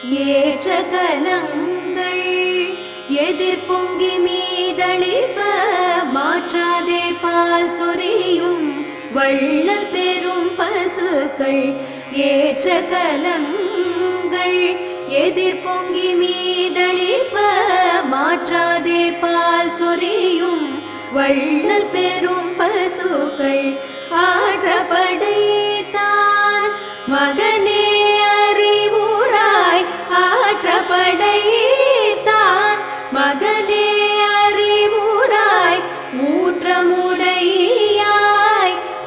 ஏற்ற கலங்கள் எதிர் பொங்கி மீதளிப்ப மாற்றாதே பால் சொரியும் வள்ளல் பெரும் பசுக்கள். ஏற்ற கலங்கள் எதிர் பொங்கி மீதளிப்ப மாற்றாதே பால் சொரியும் வள்ளல் பெரும் பசுக்கள். ஆற்றப்படைத்தான் மகனே அறிவுராய், ஆற்றப்படைத்தான் மகனே அறிவுராய், ஊற்றமுடையாய்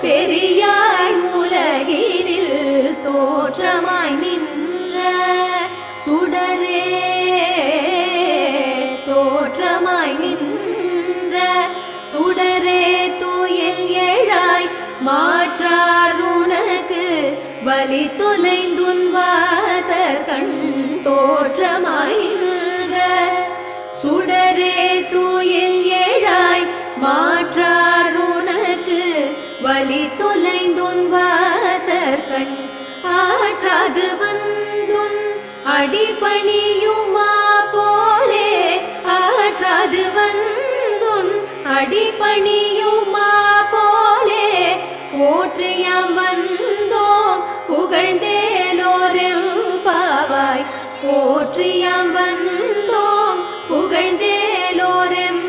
பெரியாய் உலகினில் தோற்றமாய் நின்ற சுடரே, தோற்றமாய் நின்ற சுடரே தூயில் ஏழாய் மாற்றார் உனக்கு வலி தொலைந்துன் வாசற் கண். தோற்றமாய் நின்ற சுடரே தூயில் ஏழாய் மாற்றார் உனக்கு வலி தொலைந்துன் வாசற் கண். ஆற்றாது வந்துன் அடிபணியுமா போலே, ஆற்றாது வந்துன் அடிபணியுமா போலே, போற்றியாம் வந்தோம் புகழ்ந்தேலோரெம் பாவாய். போற்றியாம் வந்தோம் புகழ்ந்தேலோரெம்